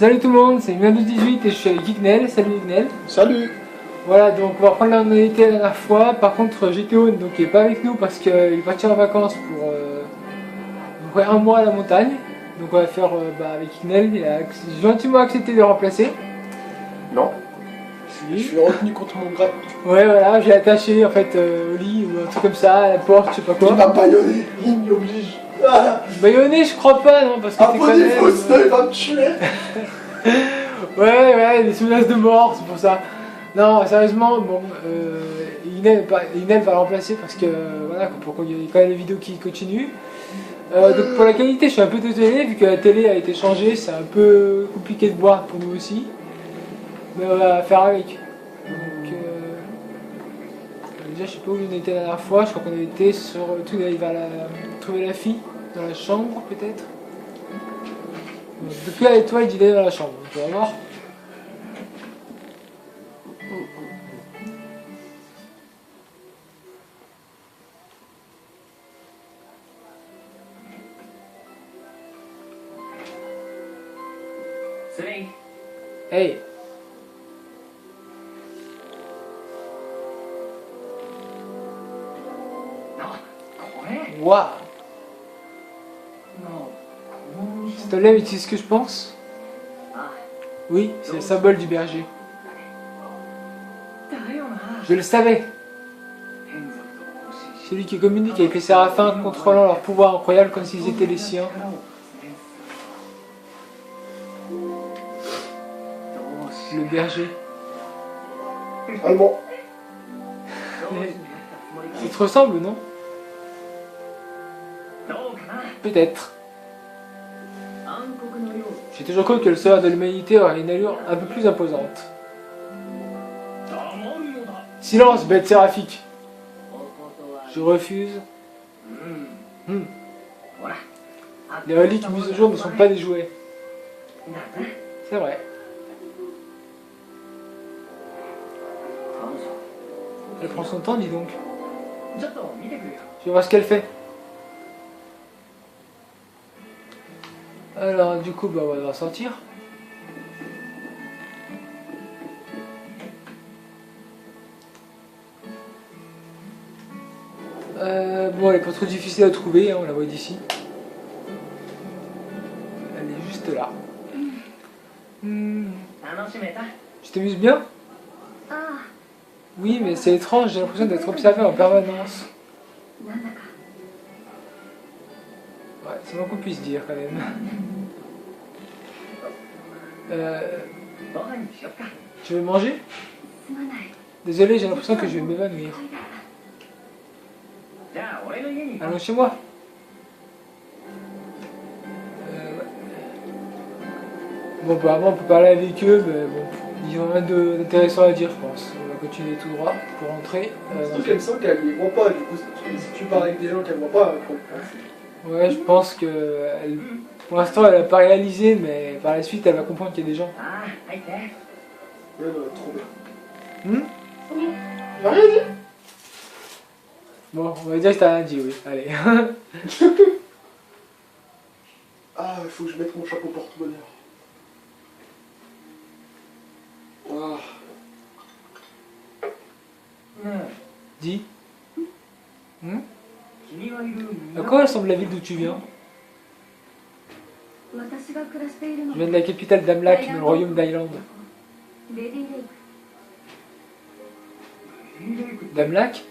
Salut tout le monde, c'est Mia1218 et je suis avec Ignel. Salut Ignel. Salut. Voilà, donc on va reprendre là où on était la dernière fois. Par contre, GTO donc, il n'est pas avec nous parce qu'il est parti en vacances pour à peu près un mois à la montagne. Donc on va faire avec Ignel. Il a gentiment accepté de le remplacer. Non. Si. Je suis retenu contre mon grade. Ouais, voilà, j'ai attaché en fait au lit ou un truc comme ça, à la porte, je sais pas Il quoi. m'a baïonné, il m'y oblige. Ah, Baïonné, je crois pas, non, parce que un t'es peu quand des même. fausses, il va me tuer. Ouais, des menaces de mort, c'est pour ça. Non, sérieusement, bon, Ignel va le remplacer parce que, voilà, pour qu'il y ait quand même les vidéos qui continuent. Donc pour la qualité, je suis un peu désolé, vu que la télé a été changée, c'est un peu compliqué de boire pour nous aussi. Mais on va faire avec. Donc, déjà, je sais pas où on était la dernière fois, je crois qu'on était sur le truc d'aller vers trouver la fille, dans la chambre peut-être. Donc, depuis la étoile, il dit d'aller dans la chambre, donc on va voir. Hey! Waouh! S'il te plaît, mais tu sais ce que je pense? Oui, c'est le symbole du berger. Je le savais! Celui qui communique avec les séraphins, contrôlant leur pouvoir incroyable comme s'ils étaient les siens. Le berger. Allemand. Ça te ressemble, non? Peut-être. J'ai toujours cru que le sauveur de l'humanité aurait une allure un peu plus imposante. Silence, bête séraphique. Je refuse. Les reliques mises au jour ne sont pas des jouets. C'est vrai. Elle prend son temps, dis donc. Je vais voir ce qu'elle fait. Alors, du coup, on va sortir. Bon, elle est pas trop difficile à trouver, hein, on la voit d'ici. Elle est juste là. Tu t'amuses bien? Oui, mais c'est étrange, j'ai l'impression d'être observé en permanence. Ouais, c'est moins qu'on puisse dire quand même. Tu veux manger? Désolé, j'ai l'impression que je vais m'évanouir. Allons chez moi. Bon, apparemment on peut parler avec eux, mais bon, ils ont rien d'intéressant à dire, je pense. On va continuer tout droit pour rentrer. Surtout qu'elle sent qu'elle les voit pas, du coup, si tu parles avec des gens qu'elle voit pas, ouais, je pense que pour l'instant elle n'a pas réalisé, mais par la suite elle va comprendre qu'il y a des gens. Ouais, trop bien. Il a rien dit. Bon, on va dire que t'as rien dit, oui. Allez. Ah, il faut que je mette mon chapeau porte-bonheur. Ah. Dis. À quoi ressemble la ville d'où tu viens? Je viens de la capitale d'Amlak, dans le royaume d'Ireland. D'Amlak?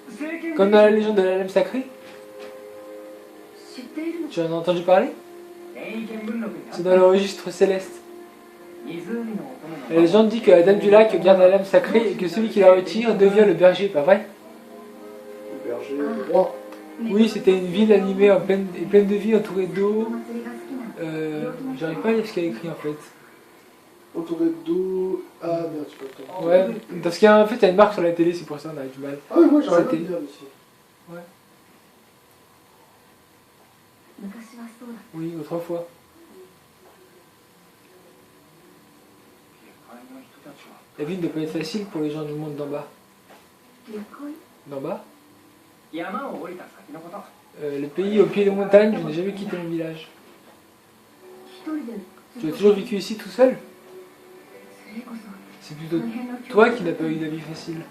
Comme dans la légende de la lame sacrée? Tu en as entendu parler? C'est dans le registre céleste. La légende dit que la dame du lac garde la lame sacrée et que celui qui la retire devient le berger, pas vrai? Le berger, le roi. Oui, c'était une ville animée pleine de vie, entourée d'eau. J'arrive pas à lire ce qu'il y a écrit en fait. Entouré d'eau. Ah merde, tu peux pas. Ouais, parce qu'en fait il y a une marque sur la télé, c'est pour ça on a du mal. Ah oui, moi j'aurais pas bien aussi. Ouais. Oui, autrefois. La vie ne doit pas être facile pour les gens du monde d'en bas. D'en bas? Le pays au pied des montagnes, je n'ai jamais quitté mon village. Tu as toujours vécu ici tout seul? C'est plutôt toi qui n'as pas eu la vie facile.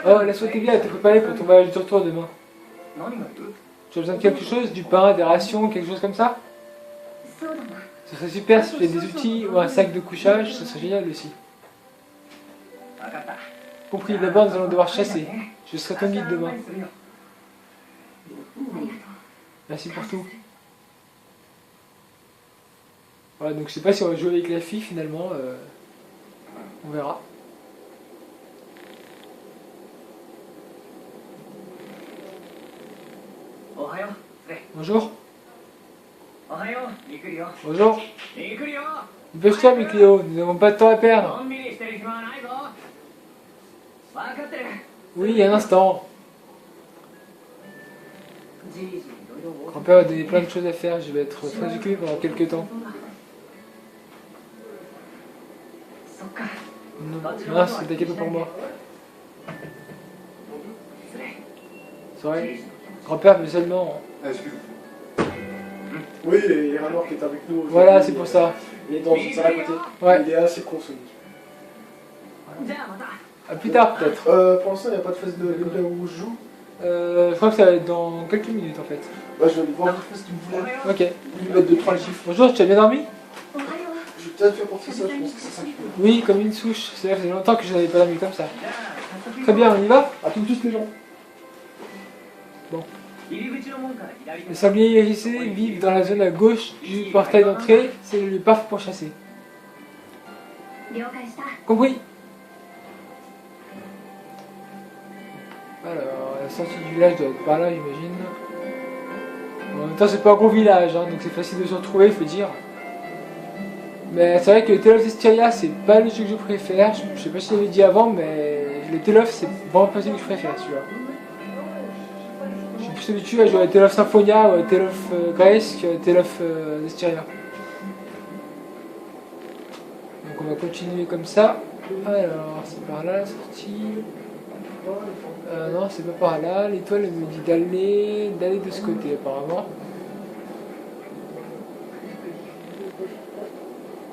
Oh, laisse-moi t'aider à te préparer pour ton voyage de retour demain. Tu as besoin de quelque chose? Du pain, des rations, quelque chose comme ça? Ce serait super si tu avais des outils ou un sac de couchage, ce serait génial aussi. Compris, d'abord nous allons devoir chasser. Je serai ton guide demain. Merci pour tout. Voilà, donc je sais pas si on va jouer avec la fille finalement. On verra. Bonjour. Bonjour. Dépêche-toi, Mikléo, nous n'avons pas de temps à perdre. Oui, un instant. Grand-père a donné plein de choses à faire, je vais être très occupé pendant quelques temps. Non, t'inquiète pas pour moi. C'est vrai. Grand-père, mais seulement. Oui, il y a Ranor qui est avec nous. Voilà, c'est pour ça. Il est dans une salle à côté. Ouais. Il est assez con ce mec. À plus tard peut-être. Pour l'instant, il n'y a pas de phase de gameplay où je joue. Je crois que ça va être dans quelques minutes en fait. Bah, je vais aller voir vite fait ce qu'il me voulait. Ok. Lui mettre 2-3 chiffres. Bonjour, tu as bien dormi? Je vais peut-être faire porter ça, je pense que c'est ça qu'il faut. Oui, comme une souche. C'est vrai, ça fait longtemps que je n'avais pas dormi comme ça. Très bien, on y va? A tout de suite les gens. Bon. Les sangliers hérissés vivent dans la zone à gauche du portail d'entrée. C'est le lieu parfait pour chasser. Compris? Alors, la sortie du village doit être par là, j'imagine. En même temps, c'est pas un gros village, hein, donc c'est facile de se retrouver, il faut dire. Mais c'est vrai que le Tale of Zestiria, c'est pas le jeu que je préfère. Je sais pas si je l'avais dit avant, mais le Tale of, c'est vraiment pas celui que je préfère, celui-là. Je suis plus habitué à jouer à Tale of Symphonia ou à Tale of Grace que Tale of Zestiria. Donc on va continuer comme ça. Alors, c'est par là la sortie. Non, c'est pas par là. L'étoile elle me dit d'aller de ce côté apparemment.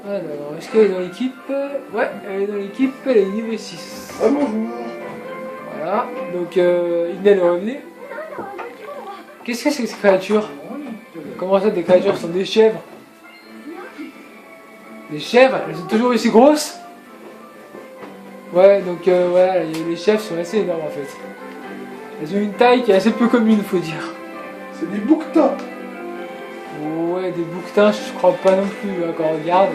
Alors, est-ce qu'elle est dans l'équipe? Ouais, elle est dans l'équipe, elle est niveau 6. Ah bonjour. Voilà, donc Inel est revenu. Qu'est-ce que c'est que ces créatures? Comment ça, des créatures sont des chèvres? Des chèvres? Elles sont toujours aussi grosses? Ouais, donc voilà, les chèvres sont assez énormes en fait. Elles ont une taille qui est assez peu commune, faut dire. C'est des bouquetins. Ouais, des bouquetins, je crois pas non plus, hein, quand on regarde.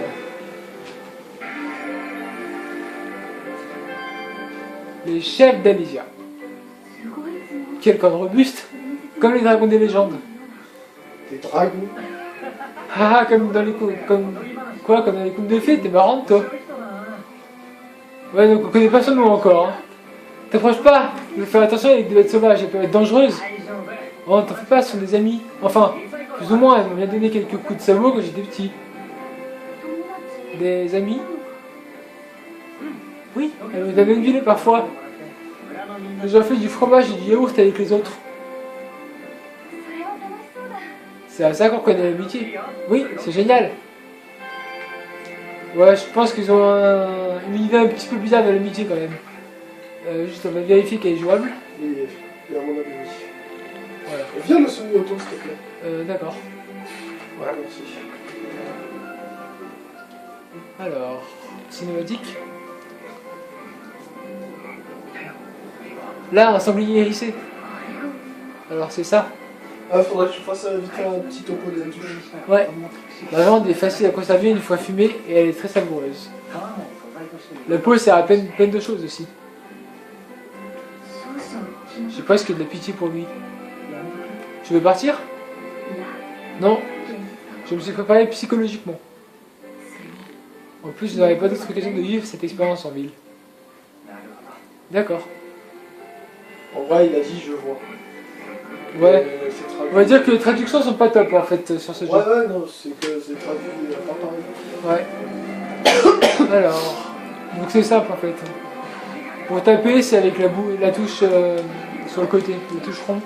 Les chèvres d'Alésia. Quel corps robuste, comme les dragons des légendes. Des dragons. Ah, comme dans les comme dans les contes de fées, t'es marrante toi. Ouais, donc on connaît pas son nom encore. Hein. T'approches pas, il faut faire attention avec des bêtes sauvages, elles peuvent être dangereuses. Oh, t'en fais pas, ce sont des amis. Enfin, plus ou moins, elles m'ont bien donné quelques coups de sabot quand j'étais petit. Des amis? Oui, elles m'ont même violé parfois. J'en fais du fromage et du yaourt avec les autres. C'est à ça qu'on connaît l'amitié. Oui, c'est génial. Ouais, je pense qu'ils ont une idée un petit peu bizarre de l'amitié quand même. Juste, on va vérifier qu'elle est jouable. Oui, à mon avis, oui. Voilà. Viens le semi-auto, s'il te plaît. D'accord. Voilà, merci. Alors, cinématique. Là, un sanglier hérissé. Alors, c'est ça. Ah, faudrait que tu fasses vite un petit topo des touches. Ouais. La viande est facile à conserver une fois fumée et elle est très savoureuse. La peau sert à plein de choses aussi. J'ai presque de la pitié pour lui. Tu veux partir? Non. Je me suis préparé psychologiquement. En plus, je n'aurais pas d'autre occasion de vivre cette expérience en ville. D'accord. En vrai, il a dit je vois. Ouais. C'est traduit. On va dire que les traductions sont pas top en fait sur ce jeu. Ouais, non, c'est que c'est traduit pas pareil. Ouais. Alors, donc c'est simple en fait. Pour taper, c'est avec la touche sur le côté, la touche rond.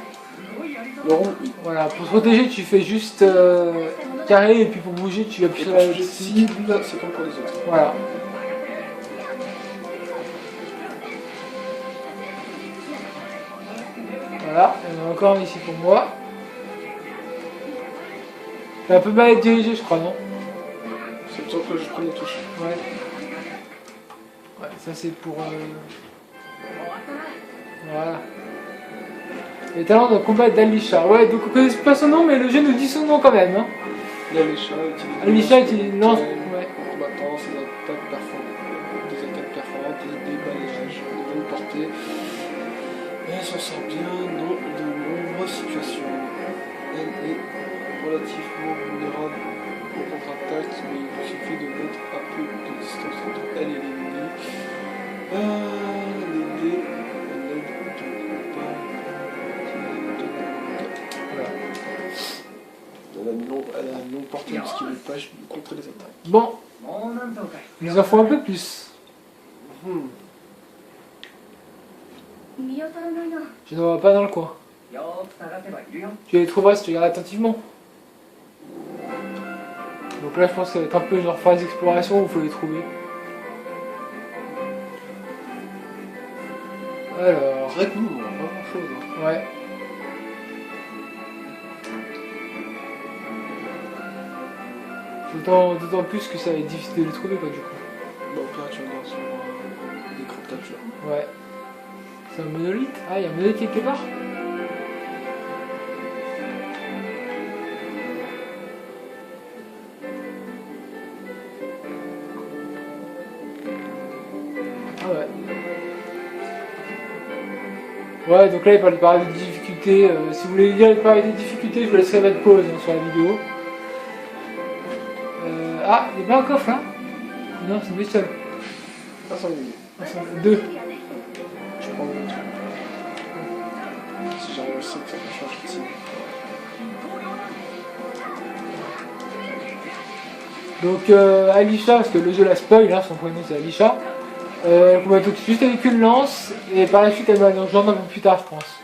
Le rond, oui. Voilà, pour te protéger, tu fais juste carré et puis pour bouger tu appuies sur la J'ai stick. cible, c'est comme pour les autres. Voilà. Voilà, il y en a encore ici pour moi. Ça peut mal être dirigé, je crois, non? C'est pour ça que je prends les touches. Ouais. Ouais, ça c'est pour... Voilà. Les talents de combat d'Alisha. Ouais, donc on connaît pas son nom, mais le jeu nous dit son nom quand même. Hein. Il y a les chats, Alisha utilise lance... Ouais. Ouais. En combattant, c'est l'attaque performante, des attaques performantes et des balayages de longue portée. Et elle s'en sort bien dans de nombreuses situations. Elle est relativement vulnérable aux contre-attaques, mais il lui suffit de mettre un peu de distance entre elle et l'ennemi. L'aider, elle l'aide de pas. Voilà. Elle a une longue portée, ce qui lui empêche de contrer les attaques. Bon, il nous en faut un peu plus. Je ne vois pas dans le coin. Tu les trouveras si tu regardes attentivement. Donc là je pense que ça va être un peu genre phase d'exploration où il faut les trouver. Alors... C'est vrai que nous, on voit pas grand chose. Hein. Ouais. D'autant plus que ça va être difficile de les trouver quoi du coup. Bon, là, tu regardes sur l'écran de capture. Ouais. C'est un monolithe? Ah, il y a un monolithe quelque part? Ah ouais. Ouais, donc là il parlait des difficultés. Si vous voulez lire parler des difficultés, je vous laisserai mettre pause hein, sur la vidéo. Ah, il y a bien un coffre là? Non, c'est une bestiole. Ah, ça, oui. Ah, c'est deux. Je prends le truc. Si j'arrive aussi, ça va changer de cible. Donc Alisha, parce que le jeu la spoil, hein, son prénom c'est Alisha. On va tout juste avec une lance et par la suite elle va dans le genre un peu plus tard je pense.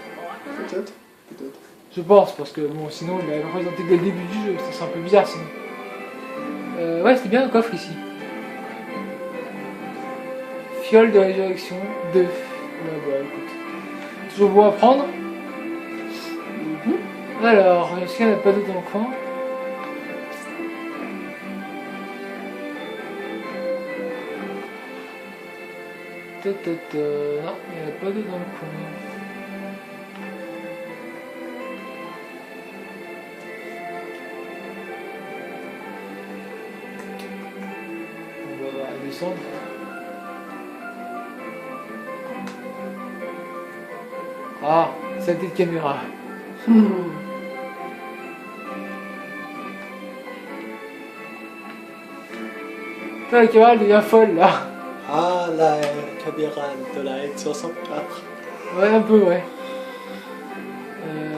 Peut-être. Peut-être. Je pense parce que bon sinon il l'avait représenté dès le début du jeu, ça serait un peu bizarre sinon. Ouais c'était bien un coffre ici. Fiole de résurrection, 2. Ouais bah écoute. Toujours beau à prendre. Alors, est-ce qu'il n'y en a pas d'autres dans le coin? Non, il n'y en a pas d'autres dans le coin. On va descendre. Ah, saleté de caméra. Putain, la caméra elle devient folle là. Ah, la caméra de la N64. Ouais, un peu, ouais.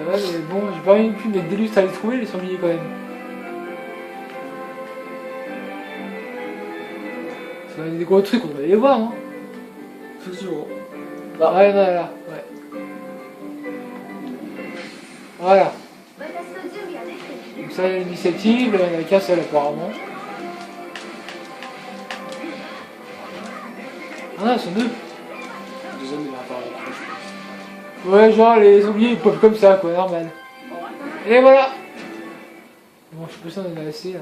Ouais, mais bon, j'ai pas envie de plus mettre des lustres à les trouver, les sangliers quand même. Ça va être des gros trucs, on va les voir, hein. Effectivement. Là. Ouais, non, là, ouais. Voilà. Donc ça, il y a l'initiative, il y en a qu'un seul apparemment. Ah non, ils sont deux. Le deuxième, il va apparaître après, je pense. Ouais, genre les zombies ils pop comme ça, quoi, normal. Et voilà. Bon, je sais pas si on en a assez là.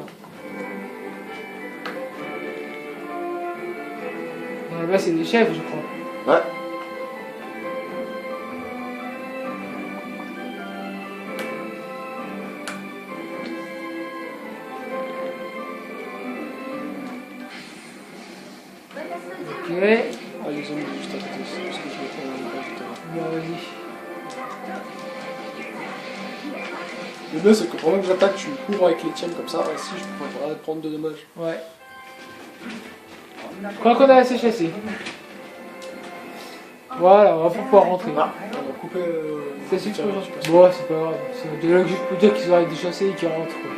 Non, là-bas c'est les chefs, je crois. Ouais. Ok. Ah, les zombies juste à côté, c'est parce que je vais prendre un pas juste avant. Bon, vas-y. Le mieux, c'est que pendant que j'attaque, tu cours avec les tiennes comme ça. Ainsi, je pourrais pas prendre de dommages. Ouais. Je crois qu'on a assez chassé. Voilà, on va pouvoir rentrer. Ah, on va couper. C'est super. tu passes. Bon, c'est pas grave. C'est déjà que je peux dire qu'ils auraient été chassés et qu'ils rentrent. Quoi.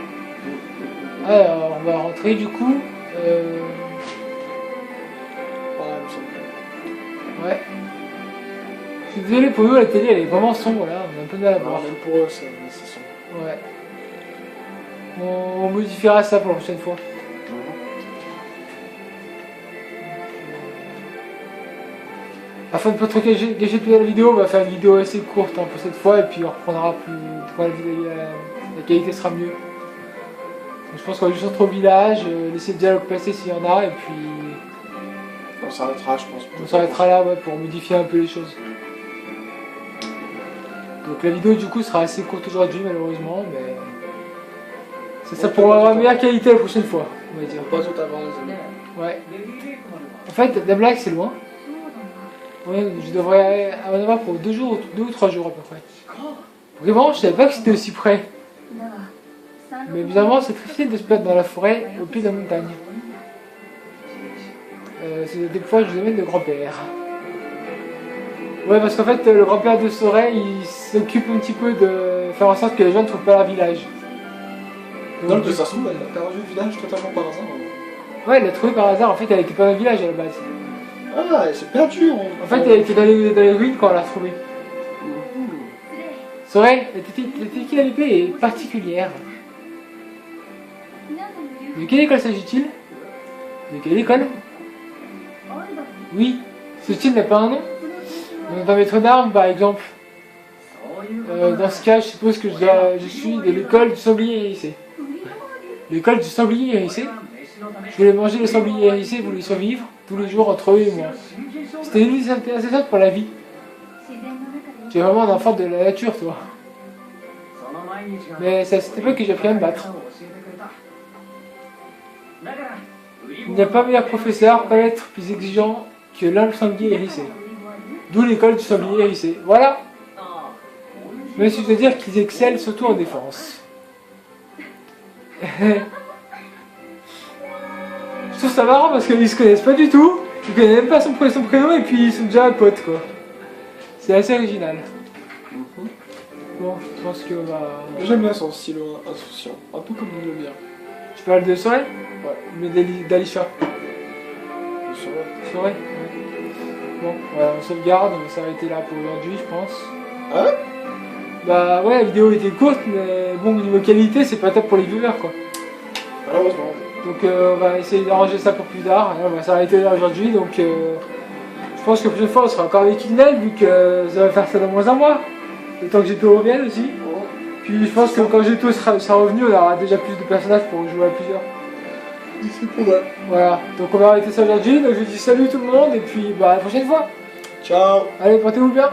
Alors, on va rentrer du coup. Voilà, il me semble. Ouais. Je suis désolé pour nous, la télé elle est vraiment sombre là, on a un peu de mal à Alors, voir. même pour eux, c'est sombre. Ouais. On modifiera ça pour la prochaine fois. Afin de ne pas trop gâcher toute la vidéo, on va faire une vidéo assez courte pour cette fois et puis on reprendra plus quand la qualité sera mieux. Donc, je pense qu'on va juste rentrer au village, laisser le dialogue passer s'il y en a et puis On s'arrêtera, je pense. on s'arrêtera là pour modifier un peu les choses. Donc la vidéo du coup sera assez courte aujourd'hui malheureusement, mais c'est ça pour avoir une meilleure qualité la prochaine fois, on va dire. Pas tout avoir les amis. Ouais. En fait, Dablac c'est loin. Ouais, je devrais en avoir pour 2 ou 3 jours à peu près. Vraiment, je savais pas que c'était aussi près. Mais évidemment, c'est très facile de se perdre dans la forêt au pied de la montagne. C'est des fois, je vous amène de grand-père. Ouais, parce qu'en fait, le grand-père de Soray, il s'occupe un petit peu de faire en sorte que les gens ne trouvent pas leur village. Donc, ça se trouve, elle a perdu le village totalement par hasard. Ouais, elle l'a trouvé par hasard. En fait, elle était pas dans le village à la base. Ah, elle s'est perdue. En fait, elle était dans les ruines quand on l'a retrouvée. Soray, la technique à l'épée est particulière. De quelle école s'agit-il? De quelle école? Oui, ce style n'a pas un nom. Dans Maître d'armes, par exemple. Dans ce cas, je suppose que je suis de l'école du sanglier hérissé. L'école du sanglier hérissé? Je voulais manger le sanglier hérissé et voulais survivre tous les jours entre eux et moi. C'était une vie assez simple pour la vie. Tu es vraiment un enfant de la nature, toi. Mais c'est à cette époque que j'ai appris à me battre. Il n'y a pas meilleur professeur, pas être plus exigeant que l'un le sanglier hérissé. D'où l'école du sanglier hérissé. Voilà. Mais je veux dire qu'ils excellent surtout en défense. Je trouve ça marrant parce qu'ils se connaissent pas du tout. Ils connaissent même pas son prénom et puis ils sont déjà potes quoi. C'est assez original. Bon, je pense que va. J'aime bien son style insouciant. Un peu comme le mien. Tu parles de Soray? Ouais. Mais d'Alisha. Le Soray? Bon, voilà, on sauvegarde, on va s'arrêter là pour aujourd'hui, je pense. Ah ouais? Bah ouais, la vidéo était courte, mais bon, niveau qualité, c'est pas top pour les viewers quoi. Malheureusement. Donc on va essayer d'arranger ça pour plus tard. Et on va s'arrêter là aujourd'hui, donc je pense que la prochaine fois on sera encore avec Inel, vu que ça va faire ça dans moins un mois. Le temps que Geto revienne aussi. Puis je pense que quand Geto sera revenu, on aura déjà plus de personnages pour jouer à plusieurs. C'est pour moi. Voilà, donc on va arrêter ça aujourd'hui. Donc je vous dis salut tout le monde, et puis bah à la prochaine fois. Ciao. Allez, portez-vous bien.